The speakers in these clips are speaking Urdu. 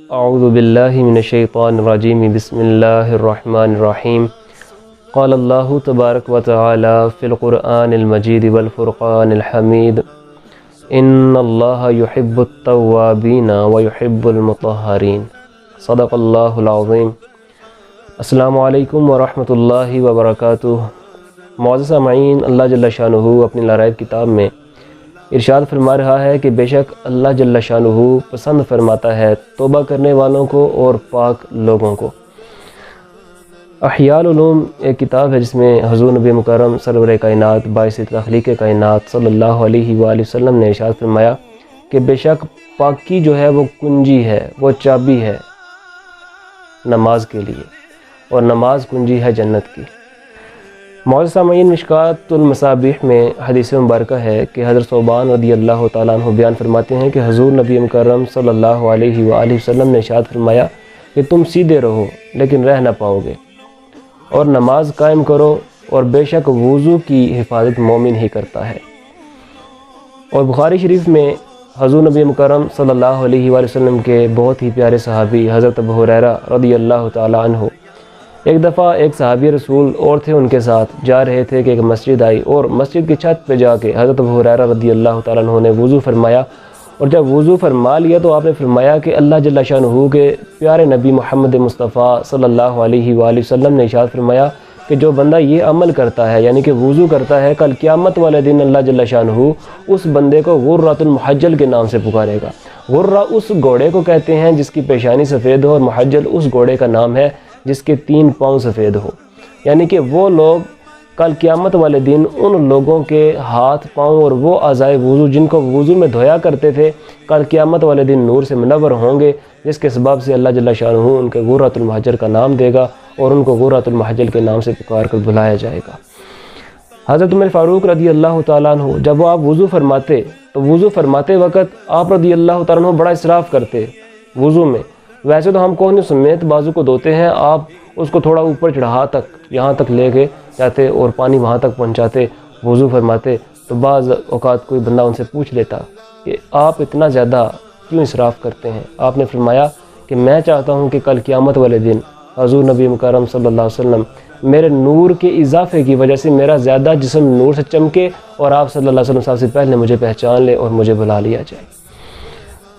اعوذ باللہ من الشیطان الرجیم بسم اللہ الرحمن الرحیم قال اللہ تبارک و تعالی فی القرآن المجید والفرقان الحمید ان اللہ یحب التوابین ویحب المطہرین صدق اللہ العظیم۔ السلام علیکم ورحمۃ اللہ وبرکاتہ۔ معزز سامعین، اللہ جل شانہ اپنی لا ریب کتاب میں ارشاد فرما رہا ہے کہ بے شک اللہ جل شانہ پسند فرماتا ہے توبہ کرنے والوں کو اور پاک لوگوں کو۔ احیاء العلوم ایک کتاب ہے جس میں حضور نبی مکرم سرور کائنات باعث تخلیق کائنات صلی اللہ علیہ وآلہ وسلم نے ارشاد فرمایا کہ بے شک پاکی جو ہے وہ کنجی ہے، وہ چابی ہے نماز کے لیے، اور نماز کنجی ہے جنت کی۔ معزز سامعین، مشکات المصابیح میں حدیث مبارکہ ہے کہ حضرت ثوبان رضی اللہ تعالیٰ عنہ بیان فرماتے ہیں کہ حضور نبی مکرم صلی اللہ علیہ وآلہ وسلم نے ارشاد فرمایا کہ تم سیدھے رہو لیکن رہ نہ پاؤ گے، اور نماز قائم کرو، اور بے شک وضو کی حفاظت مومن ہی کرتا ہے۔ اور بخاری شریف میں حضور نبی مکرم صلی اللہ علیہ وآلہ وسلم کے بہت ہی پیارے صحابی حضرت ابو ہریرہ رضی اللہ تعالیٰ عنہ، ایک دفعہ ایک صحابی رسول اور تھے ان کے ساتھ جا رہے تھے کہ ایک مسجد آئی، اور مسجد کی چھت پہ جا کے حضرت ابو ہریرہ رضی اللہ تعالیٰ عنہ نے وضو فرمایا، اور جب وضو فرما لیا تو آپ نے فرمایا کہ اللہ جل شانہ کے پیارے نبی محمد مصطفیٰ صلی اللہ علیہ وآلہ وسلم نے ارشاد فرمایا کہ جو بندہ یہ عمل کرتا ہے یعنی کہ وضو کرتا ہے، کل قیامت والے دن اللہ جل شانہ اس بندے کو غرۃ المحجل کے نام سے پکارے گا۔ غرہ اس گھوڑے کو کہتے ہیں جس کی پیشانی سفید ہو، اور محجل اس گھوڑے کا نام ہے جس کے 3 پاؤں سفید ہو، یعنی کہ وہ لوگ کل قیامت والے دن ان لوگوں کے ہاتھ پاؤں اور وہ اعضائے وضو جن کو وضو میں دھویا کرتے تھے کل قیامت والے دن نور سے منور ہوں گے، جس کے سبب سے اللہ جل شانہ ان کے غرۃ المحجل کا نام دے گا اور ان کو غرۃ المحجل کے نام سے پکار کر بلایا جائے گا۔ حضرت عمر فاروق رضی اللہ تعالیٰ عنہ جب وہ آپ وضو فرماتے تو وضو فرماتے وقت آپ رضی اللہ تعالیٰ عنہ بڑا اسراف کرتے وضو میں۔ ویسے تو ہم کوہنی سمیت بازو کو دھوتے ہیں، آپ اس کو تھوڑا اوپر چڑھا تک یہاں تک لے کے جاتے اور پانی وہاں تک پہنچاتے، وضو فرماتے، تو بعض اوقات کوئی بندہ ان سے پوچھ لیتا کہ آپ اتنا زیادہ کیوں اسراف کرتے ہیں؟ آپ نے فرمایا کہ میں چاہتا ہوں کہ کل قیامت والے دن حضور نبی مکرم صلی اللہ علیہ وسلم میرے نور کے اضافے کی وجہ سے میرا زیادہ جسم نور سے چمکے، اور آپ صلی اللہ علیہ وسلم صاحب سے پہلے مجھے پہچان لے اور مجھے بلا لیا جائے۔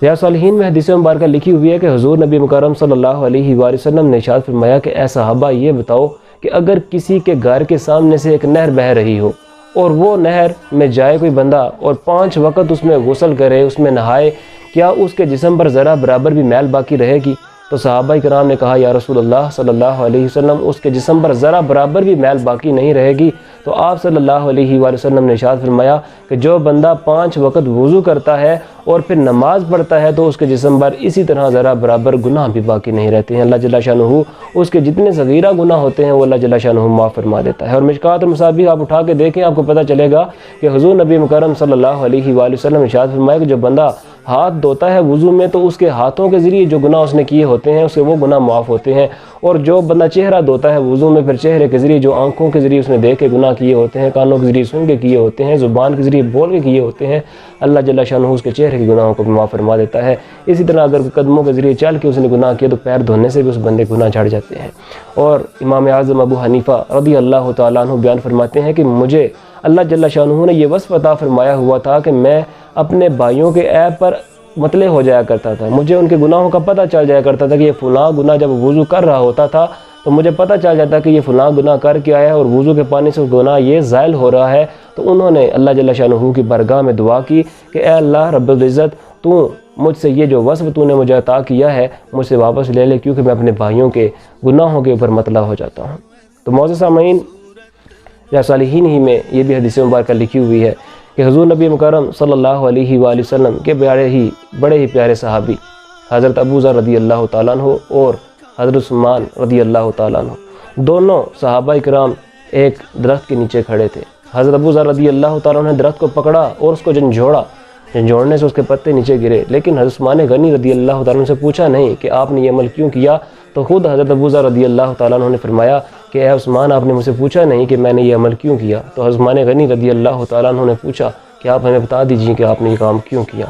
ریاض صالحین میں حدیث مبارکہ لکھی ہوئی ہے کہ حضور نبی مکرم صلی اللہ علیہ وآلہ وسلم نے ارشاد فرمایا کہ اے صحابہ یہ بتاؤ کہ اگر کسی کے گھر کے سامنے سے ایک نہر بہہ رہی ہو اور وہ نہر میں جائے کوئی بندہ اور 5 وقت اس میں غسل کرے، اس میں نہائے، کیا اس کے جسم پر ذرا برابر بھی میل باقی رہے گی؟ تو صحابہ کرام نے کہا یا رسول اللہ صلی اللہ علیہ وسلم اس کے جسم پر ذرا برابر بھی میل باقی نہیں رہے گی۔ تو آپ صلی اللہ علیہ وآلہ وسلم نے ارشاد فرمایا کہ جو بندہ 5 وقت وضو کرتا ہے اور پھر نماز پڑھتا ہے تو اس کے جسم پر اسی طرح ذرا برابر گناہ بھی باقی نہیں رہتے ہیں۔ اللہ جل شانہ اس کے جتنے صغیرہ گناہ ہوتے ہیں وہ اللہ جل شانہ معاف فرما دیتا ہے۔ اور مشکات المصابیح آپ اٹھا کے دیکھیں، آپ کو پتہ چلے گا کہ حضور نبی مکرم صلی اللہ علیہ وآلہ وسلم نے ارشاد فرمایا کہ جو بندہ ہاتھ دھوتا ہے وضو میں تو اس کے ہاتھوں کے ذریعے جو گناہ اس نے کیے ہوتے ہیں اس کے وہ گناہ معاف ہوتے ہیں، اور جو بندہ چہرہ دھوتا ہے وضو میں پھر چہرے کے ذریعے جو آنکھوں کے ذریعے اس نے دیکھ کے گناہ کیے ہوتے ہیں، کانوں کے ذریعے سن کے کیے ہوتے ہیں، زبان کے ذریعے بول کے کیے ہوتے ہیں، اللہ جل شانہ اس کے چہرے کے گناہوں کو بھی معاف فرما دیتا ہے۔ اسی طرح اگر قدموں کے ذریعے چل کے اس نے گناہ کیا تو پیر دھونے سے بھی اس بندے کے گناہ جھڑ جاتے ہیں۔ اور امام اعظم ابو حنیفہ رضی اللہ تعالیٰ عنہ بیان فرماتے ہیں کہ مجھے اللہ جل شانہ نے یہ وصف عطا فرمایا ہوا تھا کہ میں اپنے بھائیوں کے عیب پر مطلع ہو جایا کرتا تھا، مجھے ان کے گناہوں کا پتہ چل جایا کرتا تھا کہ یہ فلاں گناہ جب وضو کر رہا ہوتا تھا تو مجھے پتہ چل جاتا کہ یہ فلاں گناہ کر کے آیا ہے اور وضو کے پانی سے گناہ یہ زائل ہو رہا ہے۔ تو انہوں نے اللہ جل شانہ کی بارگاہ میں دعا کی کہ اے اللہ رب العزت، تو مجھ سے یہ جو وصف تو نے مجھے عطا کیا ہے مجھ سے واپس لے لے، کیونکہ میں اپنے بھائیوں کے گناہوں کے اوپر مطلع ہو جاتا ہوں۔ تو معزز سامعین، یا صالحین ہی میں یہ بھی حدیث مبارکہ لکھی ہوئی ہے کہ حضور نبی مکرم صلی اللہ علیہ وآلہ وسلم کے بڑے ہی پیارے صحابی حضرت ابو ذر رضی اللہ تعالیٰ عنہ اور حضرت عثمان رضی اللہ تعالیٰ عنہ دونوں صحابہ کرام ایک درخت کے نیچے کھڑے تھے۔ حضرت ابو ذر رضی اللہ تعالیٰ عنہ نے درخت کو پکڑا اور اس کو جھنجھوڑنے سے اس کے پتے نیچے گرے، لیکن حضرت عثمان غنی رضی اللہ تعالیٰ عنہ سے پوچھا نہیں کہ آپ نے یہ عمل کیوں کیا، تو خود حضرت ابو ذر رضی اللہ تعالیٰ عنہ نے فرمایا کہ اے عثمان، آپ نے مجھ سے پوچھا نہیں کہ میں نے یہ عمل کیوں کیا۔ تو حضرت عثمان غنی رضی اللہ تعالیٰ عنہ نے پوچھا کہ آپ ہمیں بتا دیجیے کہ آپ نے یہ کام کیوں کیا۔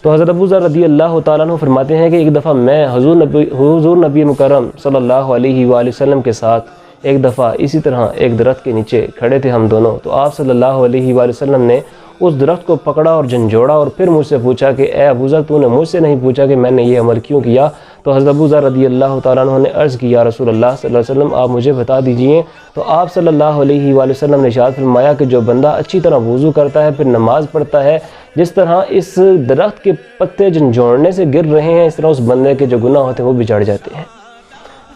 تو حضرت ابو ذر رضی اللہ تعالیٰ عنہ فرماتے ہیں کہ ایک دفعہ میں حضور نبی مکرم صلی اللہ علیہ وآلہ وسلم کے ساتھ ایک دفعہ اسی طرح ایک درخت کے نیچے کھڑے تھے ہم دونوں، تو آپ صلی اللہ علیہ وآلہ وسلم نے اس درخت کو پکڑا اور جھنجھوڑا اور پھر مجھ سے پوچھا کہ اے ابو ذر، تو نے مجھ سے نہیں پوچھا کہ میں نے یہ عمل کیوں کیا؟ تو حضرت ابو ذر رضی اللہ تعالیٰ عنہ نے عرض کیا رسول اللہ صلی اللہ علیہ وسلم آپ مجھے بتا دیجئے۔ تو آپ صلی اللہ علیہ وآلہ وسلم نے ارشاد فرمایا کہ جو بندہ اچھی طرح وضو کرتا ہے پھر نماز پڑھتا ہے، جس طرح اس درخت کے پتے جھنجھوڑنے سے گر رہے ہیں، اس طرح اس بندے کے جو گناہ ہوتے ہیں وہ بھی جھڑ جاتے ہیں۔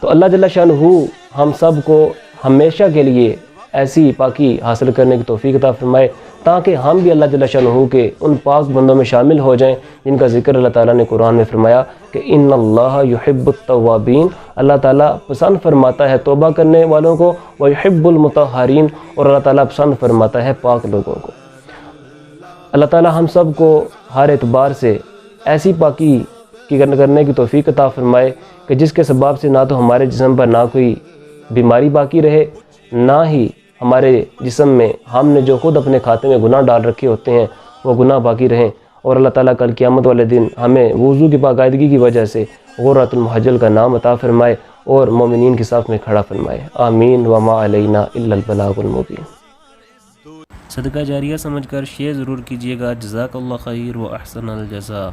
تو اللہ جل شانہ ہم سب کو ہمیشہ کے لیے ایسی پاکی حاصل کرنے کی توفیق عطا فرمائے تاکہ ہم بھی اللہ جل شانہ کے ان پاک بندوں میں شامل ہو جائیں جن کا ذکر اللہ تعالیٰ نے قرآن میں فرمایا کہ ان اللہ یحب التوابین، اللہ تعالیٰ پسند فرماتا ہے توبہ کرنے والوں کو، ویحب المطہرین، اور اللہ تعالیٰ پسند فرماتا ہے پاک لوگوں کو۔ اللہ تعالیٰ ہم سب کو ہر اعتبار سے ایسی پاکی کرنے کی توفیق عطا فرمائے کہ جس کے سبب سے نہ تو ہمارے جسم پر نہ کوئی بیماری باقی رہے، نہ ہی ہمارے جسم میں ہم نے جو خود اپنے کھاتے میں گناہ ڈال رکھے ہوتے ہیں وہ گناہ باقی رہیں، اور اللہ تعالیٰ کل قیامت والے دن ہمیں وضو کی باقاعدگی کی وجہ سے غرۃ المحجل کا نام عطا فرمائے اور مومنین کی صف میں کھڑا فرمائے۔ آمین وما علینا الا البلاغ المبین۔ صدقہ جاریہ سمجھ کر شیئر ضرور کیجیے گا۔ جزاک اللہ خیر و احسن الجزاء۔